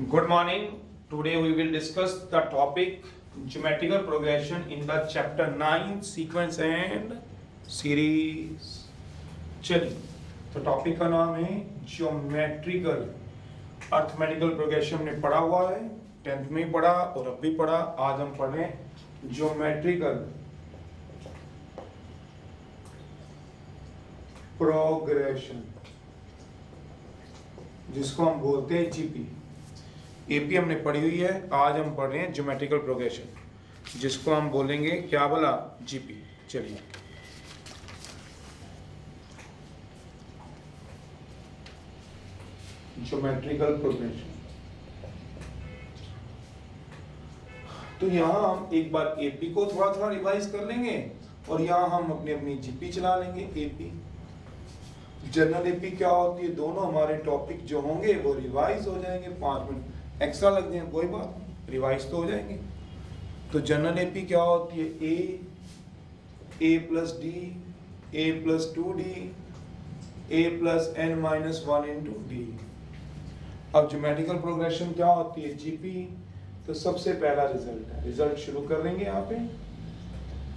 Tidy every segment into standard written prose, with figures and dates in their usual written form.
Good morning. Today we will discuss the topic geometrical progression in the chapter 9 sequence and series. चलिए, तो topic का नाम है geometrical arithmetical progression हमने पढ़ा हुआ है, 10th में ही पढ़ा और अब भी पढ़ा। आज हम पढ़ रहे हैं ज्योमेट्रिकल प्रोग्रेशन, जिसको हम बोलते हैं जीपी। एपी हमने पढ़ी हुई है, आज हम पढ़ रहे हैं ज्योमेट्रिकल प्रोग्रेशन, जिसको हम बोलेंगे क्या बोला, जीपी। चलिए, ज्योमेट्रिकल प्रोग्रेशन। तो यहाँ हम एक बार एपी को थोड़ा थोड़ा रिवाइज कर लेंगे और यहाँ हम अपनी अपनी जीपी चला लेंगे। एपी जनरल एपी क्या होती है, दोनों हमारे टॉपिक जो होंगे वो रिवाइज हो जाएंगे। 5 मिनट एक्स्ट्रा लग जाएंगे, कोई बात नहीं, रिवाइज तो हो जाएंगे। तो जनरल एपी क्या होती है, a plus d, a plus 2d, a plus n minus 1 into d. अब ज्योमेट्रिकल प्रोग्रेशन क्या होती है, जीपी। तो सबसे पहला रिजल्ट है, रिजल्ट शुरू कर देंगे यहाँ पे।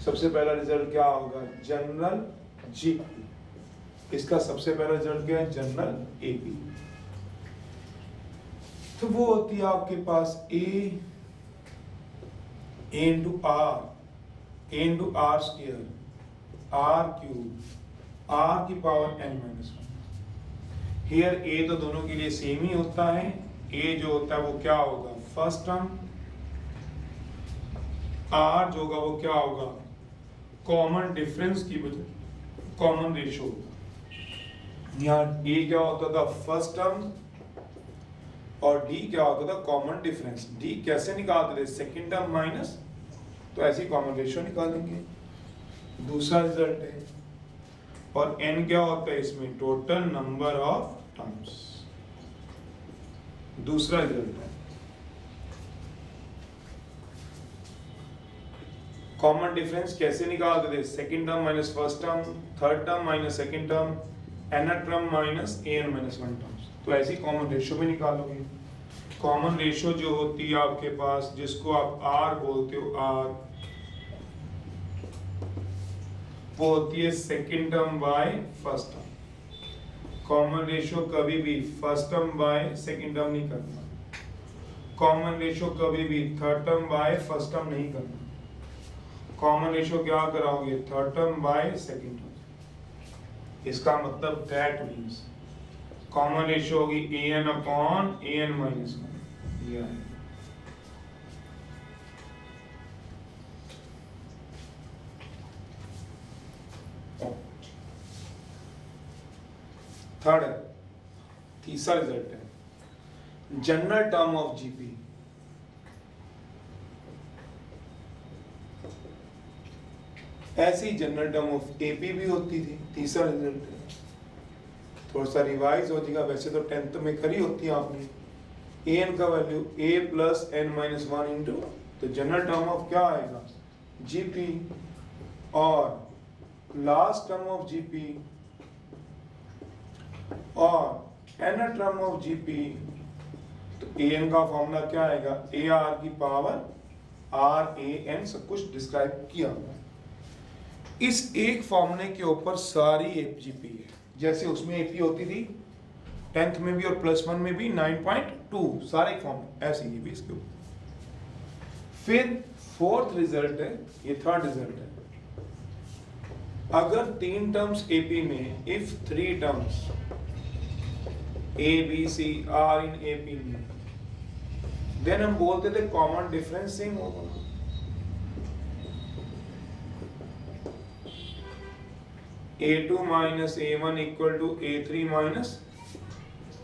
सबसे पहला रिजल्ट क्या होगा, जनरल जीपी। इसका सबसे पहला रिजल्ट क्या है, जनरल एपी। तो वो होती है आपके पास a into r square, r cube, r की power n minus 1। Here a तो दोनों के लिए सेम ही होता है। ए जो होता है वो क्या होगा, फर्स्ट टर्म। आर जो होगा वो क्या होगा, कॉमन डिफरेंस की वजह, कॉमन रेशो होगा। यहाँ ए क्या होता था, फर्स्ट टर्म, और डी क्या होता था, कॉमन डिफरेंस। डी कैसे निकालते थे, सेकंड टर्म माइनस, तो ऐसी कॉमन रेशियो निकालेंगे। दूसरा रिजल्ट है, और n क्या होता है इसमें, टोटल नंबर ऑफ टर्म्स। दूसरा रिजल्ट है, कॉमन डिफरेंस कैसे निकालते थे, second term minus first term, third term minus second term, nth term minus an minus 1 terms. तो ऐसी कॉमन रेशियो भी निकालोगे। कॉमन रेशियो जो होती है आपके पास, जिसको आप R बोलते हो, R, वो होती है second term by first term. Common ratio कभी भी first term by second term नहीं करना। कॉमन रेशियो कभी भी third term by first term नहीं करना। कॉमन रेशियो क्या कराओगे, third term by second term. इसका मतलब दैट मीन्स कॉमन रेशियो होगी an upon an minus 1। Third है, तीसरा रिजल्ट है, जनरल टर्म ऑफ जीपी। ऐसी जनरल टर्म ऑफ एपी भी होती थी। तीसरा रिजल्ट है, थोड़ा सा रिवाइज हो जाएगा, वैसे तो 10th में करी होती है आपने। an का value a plus n minus 1 into, तो जनरल टर्म ऑफ क्या आएगा, जीपी। और लास्ट टर्म ऑफ जीपी और n टर्म ऑफ जीपी, तो an का फॉर्मूला क्या आएगा, ar की पावर ran, सब कुछ डिस्क्राइब किया हुआ है। इस एक फॉर्मूले के ऊपर सारी जीपी है। जैसे उसमें एपी होती थी 10th में भी और +1 में भी 9.2, सारे फॉर्म ऐसे ही भी इसके ऊपर। फिर फोर्थ रिजल्ट है, ये थर्ड रिजल्ट है, अगर 3 टर्म्स एपी में, if 3 terms A B C are in AP में, देन हम बोलते थे कॉमन डिफरेंस सेम होगा। A2 minus A1 equal to A3 minus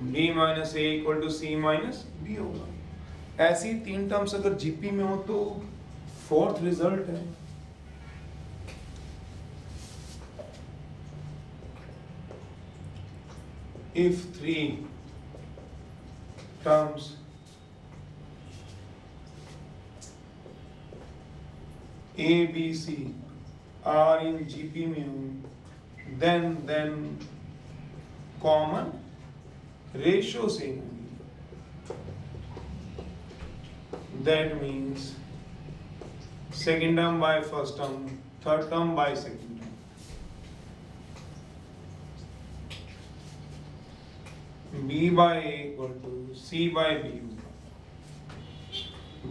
B minus A equal to C minus B होगा। ऐसी 3 टर्म्स अगर जीपी में हो तो फोर्थ रिजल्ट है, if 3 terms A B C are in GP में हो, then common रेशियो सेम होगी। that means second term by first term, third term by second term. B by A equal to C by B होगा।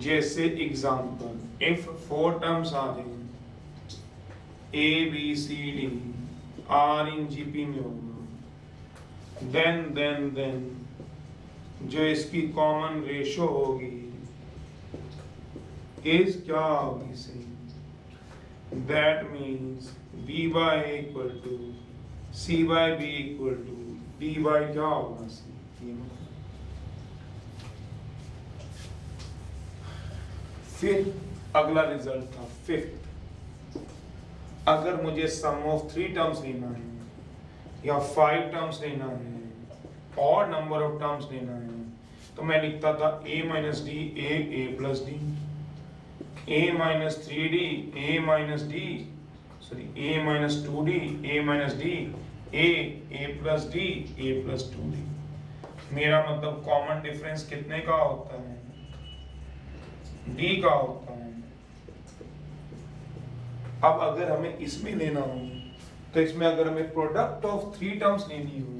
जैसे example, if 4 terms आ जाएंगे A B C D R in GP में होगा, then जो इसकी common ratio होगी is क्या होगी सही, that means B by A equal to C by B equal to D by क्या होगा सी। फिर अगला रिजल्ट था फिफ्थ, अगर मुझे सम ऑफ 3 टर्म्स लेना है या 5 टर्म्स लेना है और नंबर ऑफ टर्म्स लेना है तो मैं लिखता था a minus D a plus D, a minus 3d a minus D, sorry a minus 2d a minus D, a plus D a plus 2d। मेरा मतलब कॉमन डिफरेंस कितने का होता है, d का होता है। अब अगर हमें इसमें लेना हो तो इसमें अगर हमें प्रोडक्ट ऑफ 3 टर्म्स लेनी हो,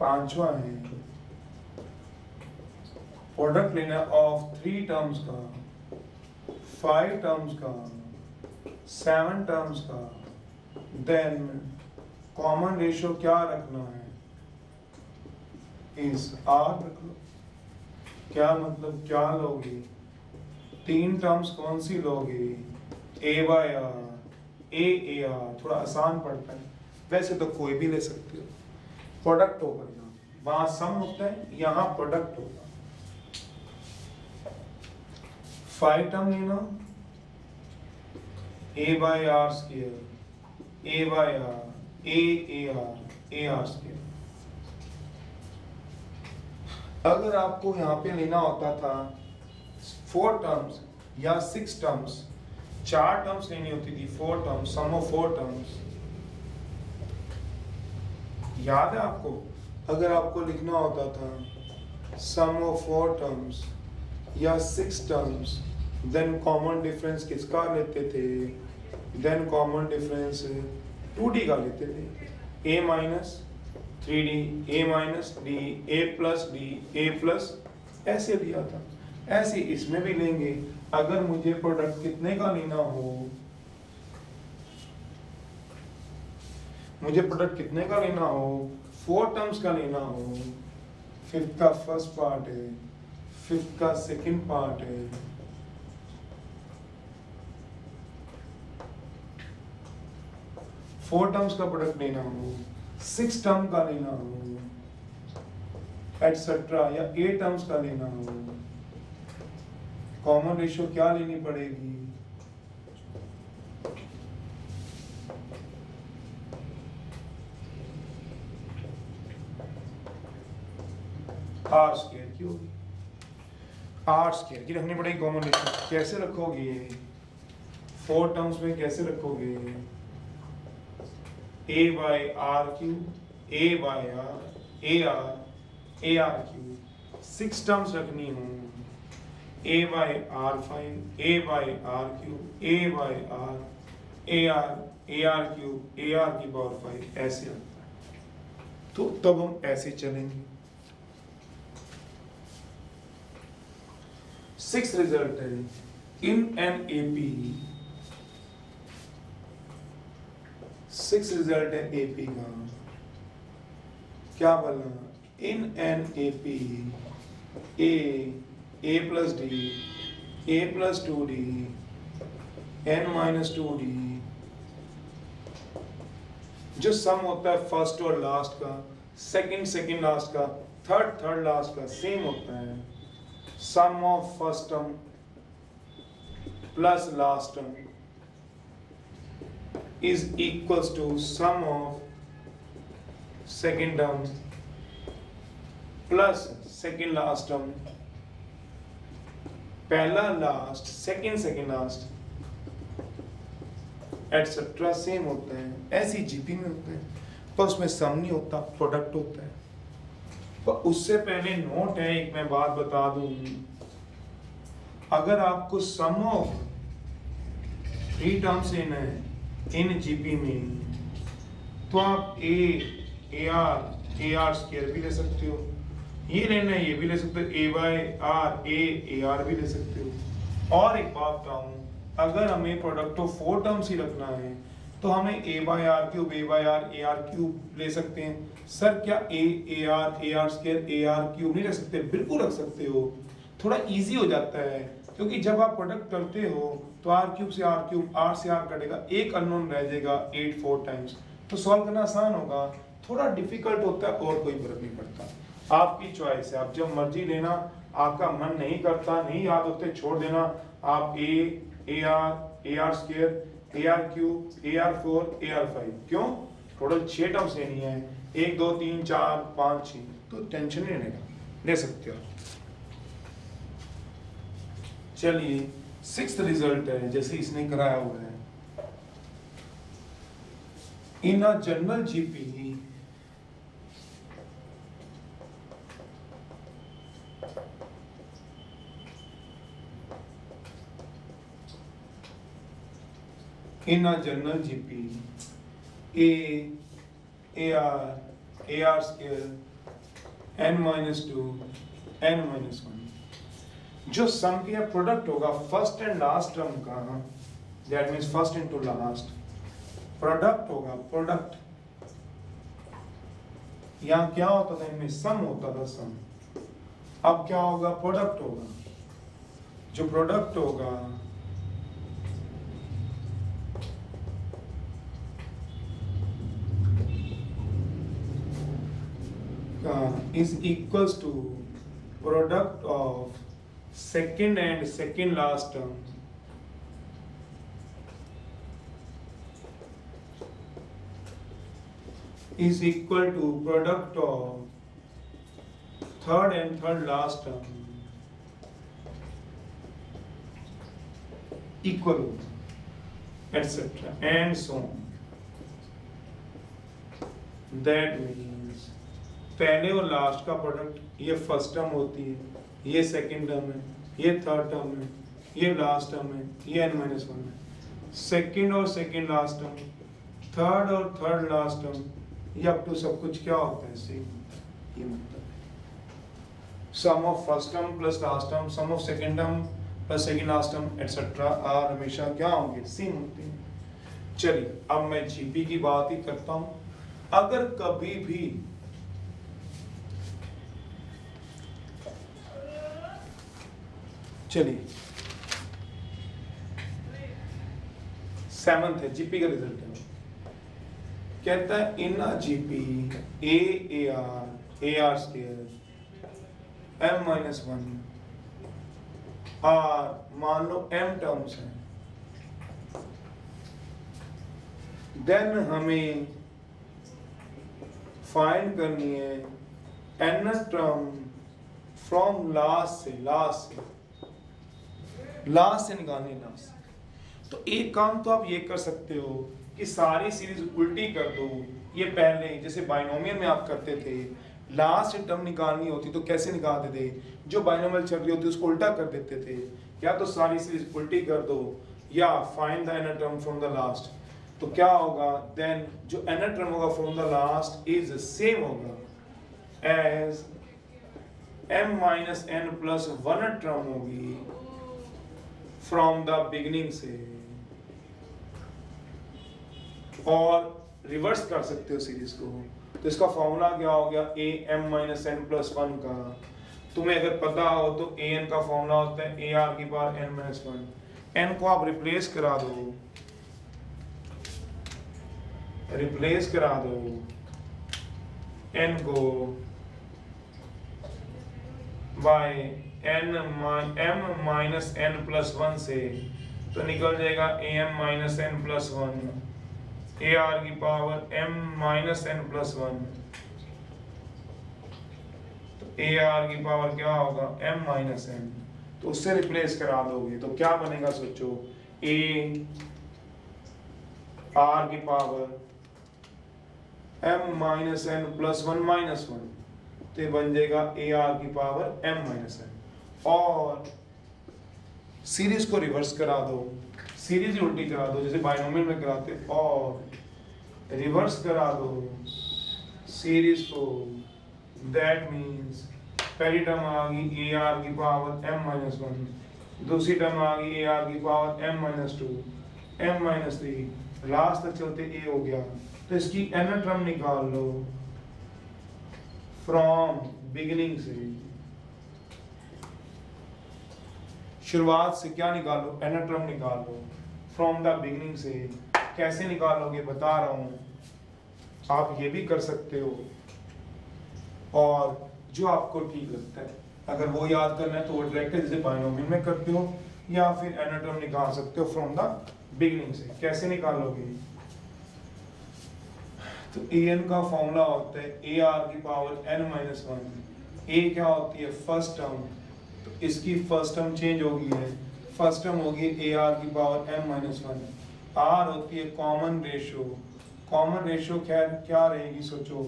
पांचवा है प्रोडक्ट लेना ऑफ 3 टर्म्स का, 5 टर्म्स का, 7 टर्म्स का, देन कॉमन रेशियो क्या रखना है, इस R रख लो। क्या मतलब क्या लोगे, 3 टर्म्स कौन सी लोगे, A by R, A R, थोड़ा आसान पड़ता है, वैसे तो कोई भी ले सकते हो। प्रोडक्ट होगा, यहाँ वहां सम होता है, यहाँ प्रोडक्ट होगा। 5 टर्म लेना A by R square, A by R, A R square. अगर आपको यहाँ पे लेना होता था 4 टर्म्स या 6 टर्म्स, 4 टर्म्स लेनी होती थी, 4 टर्म्स, सम ऑफ 4 टर्म्स, याद है आपको? अगर आपको लिखना होता था सम ऑफ 4 टर्म्स या 6 टर्म्स, देन कॉमन डिफरेंस किसका लेते थे, देन कॉमन डिफरेंस 2d का लेते थे, a minus 3d, a minus d, a plus d, a plus, ऐसे दिया था। ऐसे इसमें भी लेंगे। अगर मुझे प्रोडक्ट कितने का लेना हो, मुझे प्रोडक्ट कितने का लेना हो, 4 टर्म्स का लेना हो, 5th का फर्स्ट पार्ट है, 5th का सेकंड पार्ट है, फोर टर्म्स का प्रोडक्ट लेना हो, 6 टर्म का लेना हो, एटसेट्रा, या 8 टर्म्स का लेना हो, कॉमन रेशियो क्या लेनी पड़ेगी, आर स्क्वायर की होगी, आर स्क्वायर की रखनी पड़ेगी कॉमन रेशियो। कैसे रखोगे, 4 टर्म्स में कैसे रखोगे, a by R cube, a by R, a R cube, 6 terms रखनी हो, a by R 5, a by R cube, a by R, a R cube, a R की पावर 5, ऐसे आता है। तो तब हम ऐसे चलेंगे। 6th रिजल्ट है, in an AP, 6th result है एपी का, क्या बोला, in an AP A plus d, a plus 2d, n minus 2d, जो सम होता है फर्स्ट और लास्ट का, सेकंड लास्ट का, थर्ड लास्ट का सेम होता है, sum of first term plus last term is equals to sum of second term plus second last term, पहला last, second last, etcetera same होता है। ऐसी जीपी में होता है, पर उसमें सम नहीं होता, प्रोडक्ट होता है। पर उससे पहले नोट है, एक मैं बात बता दूं, अगर आपको सम ऑफ 3 टर्म्स लेना है इन जीपी में, तो आप ए आर स्क्वायर भी ले सकते हो, ये लेना है ये भी ले सकते हो, ए बाय आर ए आर भी ले सकते हो। और एक बात बताऊं, अगर हमें प्रोडक्ट ऑफ 4 टर्म्स ही रखना है तो हमें ए बाय आर क्यूब ले सकते हैं। सर क्या A R square A R cube नहीं रख सकते? बिल्कुल रख सकते हो, थोड़ा इजी हो जाता है, क्योंकि जब आप प्रोडक्ट करते हो तो आर क्यूब आर से आर कटेगा, एक अननोन रह जाएगा 8 4 टाइम्स, तो सॉल्व करना आसान होगा। थोड़ा डिफिकल्ट होता है और कोई फर्क नहीं पड़ता, आपकी चॉइस है, आप जब मर्जी लेना। आपका मन नहीं करता, नहीं याद होते, छोड़ देना। आप A R square A R cube A R 4 A R 5, क्यों? टोटल 6 टर्म्स लेनी है, 1 2 3 4 5 6, तो टेंशन नहीं लेने का, ले सकते हो। चलिए 6th रिजल्ट है, जैसे इसने कराया हुआ है, in a general GP A R square n-2 n-1, जो सम किया प्रोडक्ट होगा फर्स्ट एंड लास्ट टर्म का, that means first into last, product होगा, प्रोडक्ट। यहाँ क्या होता था, इनमें सम होता था, सम। अब क्या होगा, प्रोडक्ट होगा। जो प्रोडक्ट होगा is equals to product of second and second last term is equal to product of third and third last term equal, etc. and so on. That means पहले और लास्ट का प्रोडक्ट, ये first term होती है, ये second term है, ये third term है, ये लास्ट टर्म है, ये n-1 है। सेकंड और सेकंड लास्ट टर्म, थर्ड और थर्ड लास्ट टर्म, ये अप टू सब कुछ क्या होता है, सेम। ये मतलब sum of first term plus last term, sum of second term plus second last term etcetera are हमेशा क्या होंगे, सेम होते हैं। चलिए अब मैं जीपी की बात ही करता हूँ। अगर कभी भी चलिए 7th है, जीपी का रिजल्ट है, कहता है in GP A R square m-1 R, मान लो m टर्म्स हैं, देन हमें फाइंड करनी है n टर्म फ्रॉम लास्ट से निकालनी, लास्ट। तो एक काम तो आप ये कर सकते हो कि सारी सीरीज उल्टी कर दो। ये पहले जैसे बाइनोमियल में आप करते थे, लास्ट टर्म निकालनी होती तो कैसे निकालते थे, जो बाइनोमियल चल रही होती उसको उल्टा कर देते थे। या तो सारी सीरीज उल्टी कर दो या find the n term from the last. तो क्या होगा, देन जो n टर्म होगा from the last is same होगा एज m-n+1 टर्म होगी फ्रॉम द बिगिनिंग से। और रिवर्स कर सकते हो सीरीज को, तो इसका फॉर्मूला क्या हो गया, am-n+1 का। तुम्हें अगर पता हो तो an का फॉर्मूला होता है ar⁻n-1। n को आप रिप्लेस करा दो, n को बाय m-n+1 से, तो निकल जाएगा am-n+1 ar⁻m-n+1, तो ar क्या होगा m-n, तो उससे रिप्लेस करा दोगे तो क्या बनेगा, सोचो, ar⁻m-n+1 तो बन जाएगा ar⁻m-n। और सीरीज को रिवर्स करा दो, सीरीज ही उल्टी करा दो जैसे बाइनोमियल में कराते, और रिवर्स करा दो सीरीज को। दैट मीन्स पहली टर्म आ गई ए आर की पावर m माइनस 1, दूसरी टर्म आ गई ए आर की power m minus 2, m minus 3, last तक चलते a हो गया। तो इसकी nth टर्म निकाल लो फ्रॉम बिगिनिंग से, शुरुआत से क्या निकालो, nth टर्म निकाल लो फ्रॉम द बिगिनिंग से। कैसे निकालोगे बता रहा हूं, आप ये भी कर सकते हो और जो आपको ठीक लगता है, अगर वो याद करना है तो वो डायरेक्ट जैसे बाइनोमियल में करते हो, या फिर nth टर्म निकाल सकते हो फ्रॉम द बिगिनिंग से। कैसे निकालोगे, तो an का फॉर्मूला होता है ए आर की पावर n माइनस 1। a क्या होती है फर्स्ट टर्म, तो इसकी फर्स्ट टर्म चेंज होगी है, फर्स्ट टर्म होगी ए आर की पावर m माइनस 1। r होती है कॉमन रेशियो, कॉमन रेशियो खैर क्या रहेगी सोचो,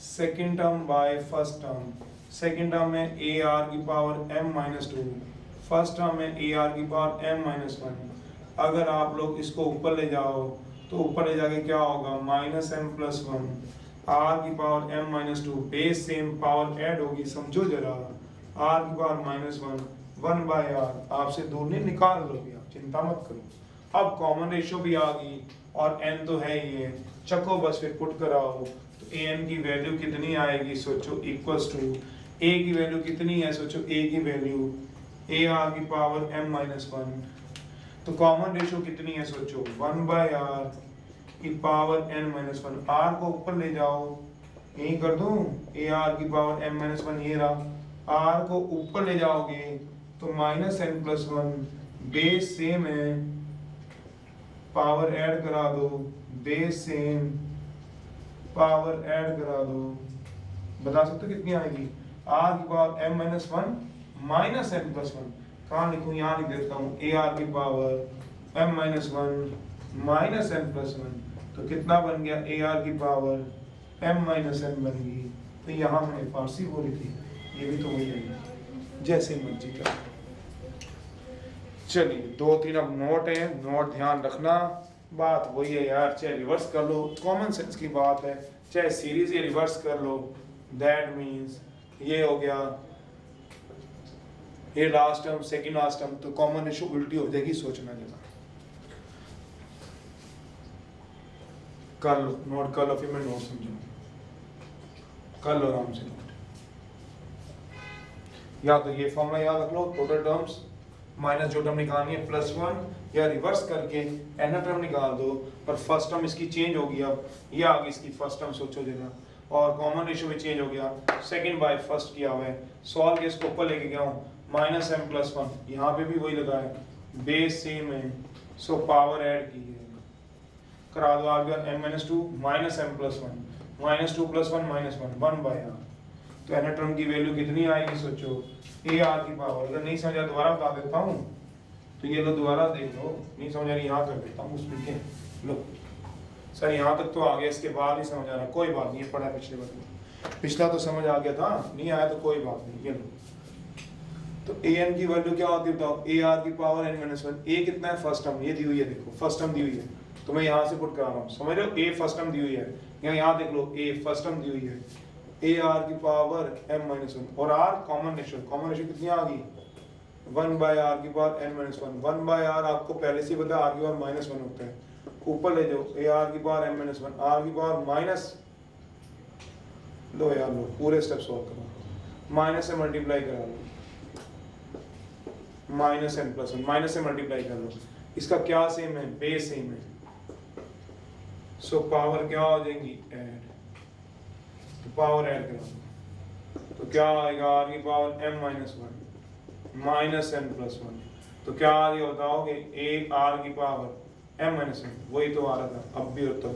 second term by first term. Second term में ए आर की power m minus 2, first term में ए आर की पावर m माइनस 1। अगर आप लोग इसको ऊपर ले जाओ तो ऊपर ले जाके क्या होगा, माइनस m प्लस 1, r की power m minus 2, base same power add होगी, समझो जरा, r की पावर माइनस 1, 1 बाय r, आपसे दूर नहीं निकाल लोगे आप, चिंता मत करो। अब कॉमन रेशियो भी आ गई और n तो है ही है, चको बस फिर पुट कराओ, तो an की वैल्यू कितनी आएगी सोचो, इक्वल्स टू a की वैल्यू कितनी है सोचो, a की वैल्यू ए आर की पावर m माइनस 1, तो कॉमन रेशियो कितनी है सोचो, 1 बाय r की पावर n माइनस 1। r को ऊपर ले जाओ, यही कर दूं, ए आर की पावर m माइनस 1 ये रहा, r को ऊपर ले जाओगे तो minus n plus 1, base same है, पावर ऐड करा दो, बेस सेम, पावर ऐड करा दो, बता सकते हो कितनी आएगी, r की power m minus 1 minus n plus 1। कहाँ लिखूं, यहाँ लिख देता हूँ, ए आर की power m minus 1 minus n plus 1, तो कितना बन गया, ए आर की पावर m माइनस n बन गई। तो यहाँ मैंने फारसी बोली थी, ये भी तो वही है, जैसे मर्जी कर। चलिए 2-3 अब नोट है, नोट ध्यान रखना, बात वही है यार, चाहे रिवर्स कर लो, कॉमन सेंस की बात है, चाहे सीरीज या रिवर्स कर लो। दैट मीन्स ये हो गया, ये last term second last term, तो कॉमन रेशियो उल्टी हो जाएगी, सोचना जरा, कर लो नोट कर लो, फिर मैं नोट समझाऊं, कर लो आराम से नोट। या तो ये फॉर्मूला याद रख लो, टोटल टर्म्स माइनस जो टर्म निकालनी है प्लस 1, या रिवर्स करके n टर्म निकाल दो, पर फर्स्ट टर्म इसकी चेंज होगी, अब ये आ गई इसकी फर्स्ट टर्म सोचो जरा, और कॉमन रेशियो भी चेंज हो गया, सेकंड बाय फर्स्ट किया हुआ है, सॉल्व के इसको ऊपर लेके गया हूँ, माइनस m प्लस 1, यहाँ पे भी वही लगा है, बेस सेम है, सो पावर ऐड की है, करा दो, आ गया m minus 2 minus m plus 1, minus 2 plus 1 minus 1, 1 by r। तो n टर्म की वैल्यू कितनी आएगी सोचो, ए आर की पावर, अगर नहीं समझा दोबारा बता देता हूँ, तो ये लो दोबारा देख लो, नहीं समझ आ रही यहाँ कर देता हूँ उसमें के, लो सर यहाँ तक तो आ गया, इसके बाद नहीं समझ आ रहा, कोई बात नहीं, पढ़ा पिछले बार में, पिछला तो समझ आ गया था, नहीं आया तो कोई बात नहीं, ये लो। तो ए एन की वैल्यू क्या होती है बताओ, ए आर की पावर n माइनस 1, ए कितना है फर्स्ट टर्म, ये दी हुई है, देखो फर्स्ट टर्म दी हुई है, तो मैं यहाँ से पुट करा रहा हूँ, समझ रहे हो, ए फर्स्ट टर्म दी हुई है, यहाँ देख लो ए फर्स्ट टर्म दी हुई है, ए आर की पावर m माइनस 1, और r common ratio, common ratio कितनी आ गई, 1 बाय r की power n minus 1, 1 by r आपको पहले से पता है, r की पावर माइनस 1 होता है, ऊपर ले जाओ, ए आर की पावर m माइनस 1, r की पावर माइनस, लो यार लो पूरे स्टेप सॉल्व करो, माइनस से मल्टीप्लाई करा लो, माइनस n प्लस 1, माइनस से मल्टीप्लाई कर लो, इसका क्या सेम है, बेस सेम है, सो पावर क्या हो जाएगी, ऐड, तो पावर ऐड करा लो, तो क्या आएगा, r की power m minus 1 minus n plus 1, तो क्या आ रही बताओगे, ए आर की पावर m माइनस 1, वही तो आ रहा था, अब भी होता है,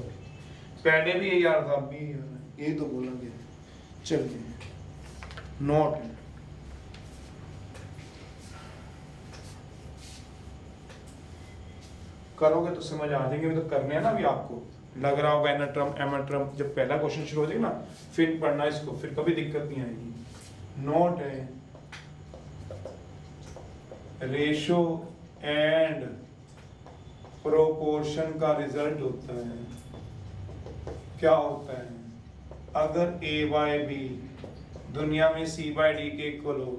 पहले भी यही आ रहा था, अब भी यही आ रहा है, यही तो बोलेंगे। चलिए नोट करोगे तो समझ आ जाएंगे, तो करने हैं ना अभी आपको, लग रहा होगा एन टर्म एम टर्म, जब पहला क्वेश्चन शुरू हो जाएगा ना फिर पढ़ना इसको, फिर कभी दिक्कत नहीं आएगी। नोट है रेशो एंड प्रोपोर्शन का रिजल्ट होता है। क्या होता है? अगर a बाय बी दुनिया में c बाय डी के इक्वल हो,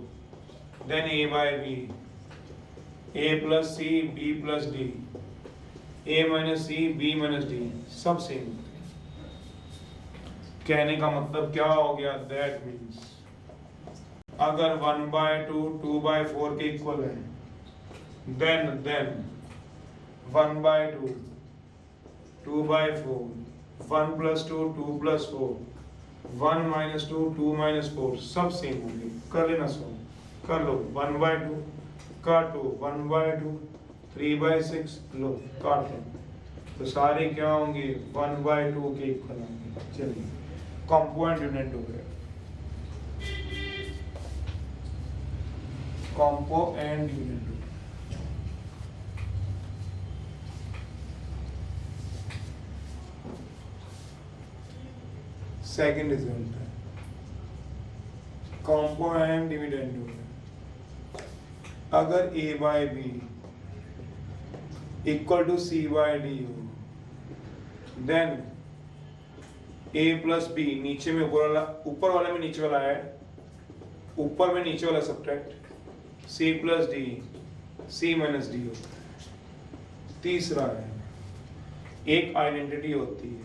then a by B a plus C b plus D a minus C b minus D सब सेम। कहने का मतलब क्या हो गया? दैट मीन्स अगर 1 बाय 2 2 बाय 4 के इक्वल है, then 1 by 2 2 by 4 1 plus 2 2 plus 4 1 minus 2 2 minus 4 सब सेम होंगे। कर लेना सॉल्व, कर लो। 1 बाय 2 काटो, 1 बाय 2 3 बाय 6 लो काट लो, तो सारे क्या होंगे? 1 बाय 2 के इक्वल होंगे। चलिए कॉम्पोनेंट यूनिट हो गया, कॉम्पोनेंट यूनिट। सेकेंड रिजल्ट है कॉम्पोनेंट डिविडेंड हो गया। अगर a by B equal to C by D हो, देन a प्लस बी, नीचे में ऊपर वाले में नीचे वाला है, ऊपर में नीचे वाला subtract c plus D c minus D होता है। तीसरा है एक आइडेंटिटी होती है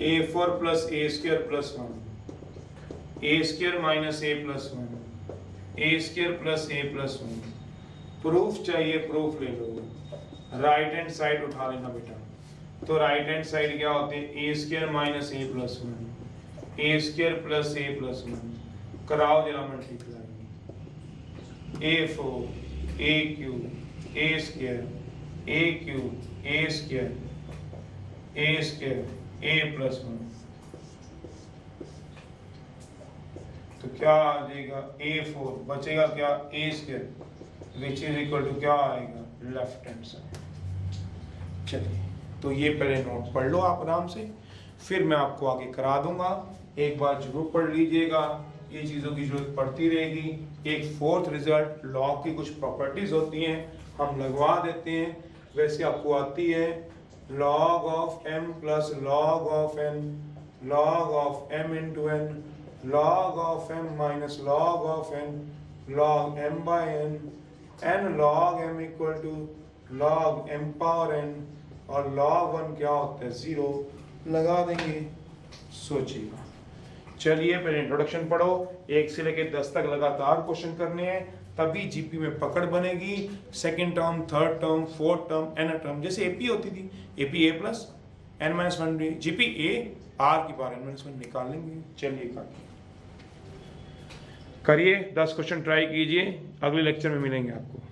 a4 plus A square plus 1 A square minus A plus 1 A square plus A plus 1। Proof चाहिए? प्रूफ ले लो, राइट हैंड साइड उठा लेना बेटा। तो राइट हैंड साइड क्या होते हैं? A square minus A plus 1 A square plus A plus 1। कराओ जरा multiply, a4 a cube A square A cube A square A square a plus 1, तो क्या आ जाएगा? a4 बचेगा क्या? a square which is equal to क्या आएगा? Left hand side. चलिए तो ये पहले नोट पढ़ लो आप आराम से, फिर मैं आपको आगे करा दूंगा। एक बार जरूर पढ़ लीजिएगा, ये चीज़ों की जरूरत पड़ती रहेगी। एक फोर्थ रिजल्ट, लॉग की कुछ प्रॉपर्टीज होती हैं हम लगवा देते हैं, वैसे आपको आती है log of m plus log of n, log of m into n, log of m minus log of n, log m by n, n log m equal to log m power n, और log 1 क्या होता है? 0 लगा देंगे। सोचिएगा। चलिए पहले introduction पढ़ो, 1 से लेके 10 तक लगातार क्वेश्चन करने हैं, तभी जीपी में पकड़ बनेगी। Second term, third term, fourth term, N term, जैसे एपी होती थी, एपी ए प्लस एन माइनस 1 जीपी ए आर की पावर एन माइनस 1 निकाल लेंगे। चलिए करिए 10 क्वेश्चन ट्राई कीजिए, अगले लेक्चर में मिलेंगे आपको।